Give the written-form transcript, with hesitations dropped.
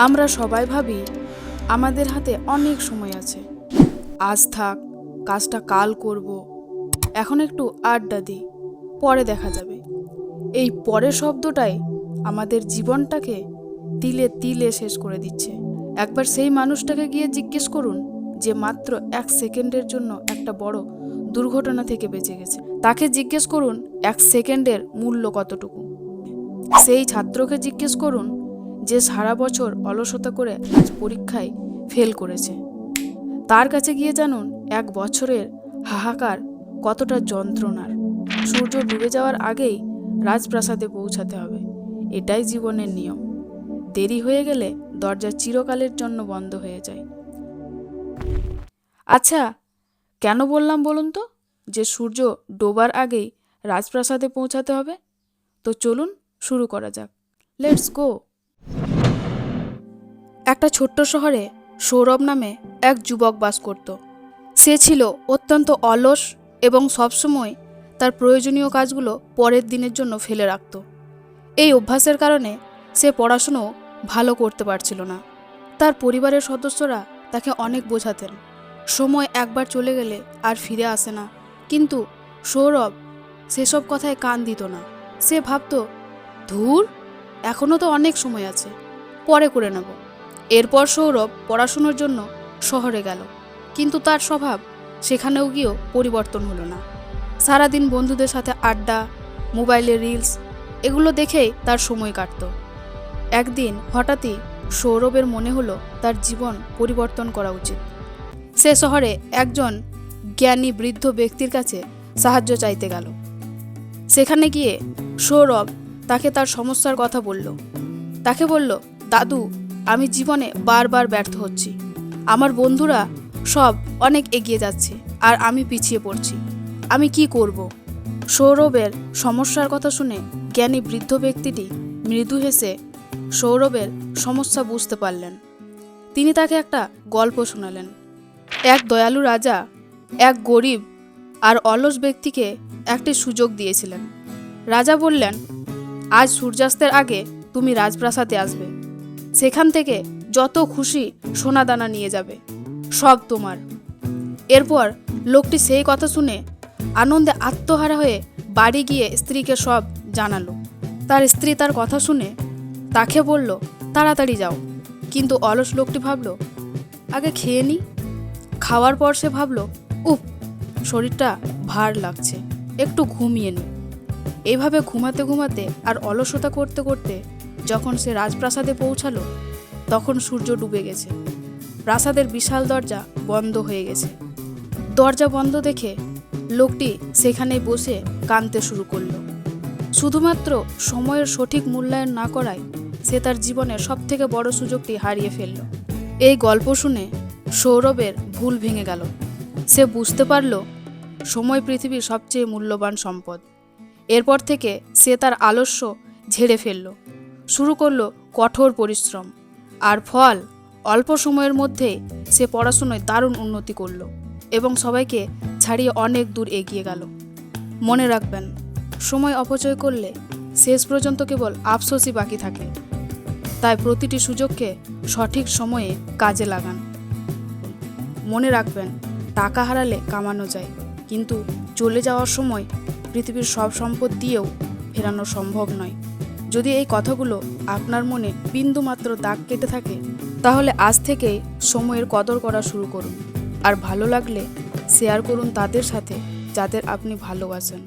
আমরা সবাই ভাবি আমাদের হাতে অনেক সময় আছে, আজ থাক, কাজটা কাল করব, এখন একটু আড্ডা দিই, পরে দেখা যাবে। এই পরে শব্দটাই আমাদের জীবনটাকে তিলে তিলে শেষ করে দিচ্ছে। একবার সেই মানুষটাকে গিয়ে জিজ্ঞেস করুন যে মাত্র 1 সেকেন্ডের জন্য একটা বড় দুর্ঘটনা থেকে বেঁচে গেছে। তাকে জিজ্ঞেস করুন 1 সেকেন্ডের মূল্য কতটুকু। সেই ছাত্রকে জিজ্ঞেস করুন যে সারা বছর অলসতা করে আজ পরীক্ষায় ফেল করেছে। তার কাছে গিয়ে জানুন 1 বছরের হাহাকার কতটা যন্ত্রণার। সূর্য ডুবে যাওয়ার আগেই রাজপ্রাসাদে পৌঁছাতে হবে, এটাই জীবনের নিয়ম। দেরি হয়ে গেলে দরজা চিরকালের জন্য বন্ধ হয়ে যায়। আচ্ছা, কেন বললাম বলুন তো যে সূর্য ডোবার আগেই রাজপ্রাসাদে পৌঁছাতে হবে? তো চলুন শুরু করা যাক। Let's go. একটা ছোট্ট শহরে সৌরভ নামে এক যুবক বাস করত। সে ছিল অত্যন্ত অলস এবং সবসময় তার প্রয়োজনীয় কাজগুলো পরের দিনের জন্য ফেলে রাখত। এই অভ্যাসের কারণে সে পড়াশুনো ভালো করতে পারছিল না। তার পরিবারের সদস্যরা তাকে অনেক বোঝাতেন, সময় একবার চলে গেলে আর ফিরে আসে না। কিন্তু সৌরভ সেসব কথায় কান দিত না। সে ভাবত, ধুর, এখনও তো অনেক সময় আছে, পরে করে নেব। এরপর সৌরভ পড়াশুনোর জন্য শহরে গেল, কিন্তু তার স্বভাব সেখানেও গিয়েও পরিবর্তন হলো না। সারাদিন বন্ধুদের সাথে আড্ডা, মোবাইলে রিলস, এগুলো দেখেই তার সময় কাটত। একদিন হঠাৎই সৌরভের মনে হলো তার জীবন পরিবর্তন করা উচিত। সে শহরে একজন জ্ঞানী বৃদ্ধ ব্যক্তির কাছে সাহায্য চাইতে গেল। সেখানে গিয়ে সৌরভ তাকে তার সমস্যার কথা বলল। তাকে বলল, দাদু, আমি জীবনে বারবার ব্যর্থ হচ্ছি। আমার বন্ধুরা সব অনেক এগিয়ে যাচ্ছে আর আমি পিছিয়ে পড়ছি। আমি কি করব? সৌরভের সমস্যার কথা শুনে জ্ঞানী বৃদ্ধ ব্যক্তিটি মৃদু হেসে সৌরভের সমস্যা বুঝতে পারলেন। তিনি তাকে একটা গল্প শোনালেন। এক দয়ালু রাজা এক গরিব আর অলস ব্যক্তিকে একটি সুযোগ দিয়েছিলেন। রাজা বললেন, আজ সূর্যাস্তের আগে তুমি রাজপ্রাসাদে আসবে। সেখান থেকে যত খুশি সোনাদানা নিয়ে যাবে, সব তোমার। এরপর লোকটি সেই কথা শুনে আনন্দে আত্মহারা হয়ে বাড়ি গিয়ে স্ত্রীকে সব জানালো। তার স্ত্রী তার কথা শুনে তাকে বলল, তাড়াতাড়ি যাও। কিন্তু অলস লোকটি ভাবল, আগে খেয়ে নি। খাওয়ার পর সে ভাবল, উফ, শরীরটা ভার লাগছে, একটু ঘুমিয়ে নি। এইভাবে ঘুমাতে ঘুমাতে আর অলসতা করতে করতে যখন সে রাজপ্রাসাদে পৌঁছালো, তখন সূর্য ডুবে গেছে। প্রাসাদের বিশাল দরজা বন্ধ হয়ে গেছে। দরজা বন্ধ দেখে লোকটি সেখানেই বসে কাঁদতে শুরু করলো। শুধুমাত্র সময়ের সঠিক মূল্যায়ন না করায় সে তার জীবনের সবথেকে বড় সুযোগটি হারিয়ে ফেলল। এই গল্প শুনে সৌরভের ভুল ভেঙে গেল। সে বুঝতে পারল সময় পৃথিবীর সবচেয়ে মূল্যবান সম্পদ। এরপর থেকে সে তার আলস্য ঝেড়ে ফেলল, শুরু করলো কঠোর পরিশ্রম, আর ফল অল্প সময়ের মধ্যেই সে পড়াশোনায় দারুণ উন্নতি করল এবং সবাইকে ছাড়িয়ে অনেক দূর এগিয়ে গেল। মনে রাখবেন, সময় অপচয় করলে শেষ পর্যন্ত কেবল আফসোসই বাকি থাকে। তাই প্রতিটি সুযোগকে সঠিক সময়ে কাজে লাগান। মনে রাখবেন, টাকা হারালে কামানো যায়, কিন্তু চলে যাওয়ার সময় পৃথিবীর সব সম্পদ দিয়েও ফেরানো সম্ভব নয়। যদি এই কথাগুলো আপনার মনে বিন্দুমাত্র দাগ কেটে থাকে, তাহলে আজ থেকেই সময়ের কদর করা শুরু করুন। আর ভালো লাগলে শেয়ার করুন তাদের সাথে যাদের আপনি ভালোবাসেন।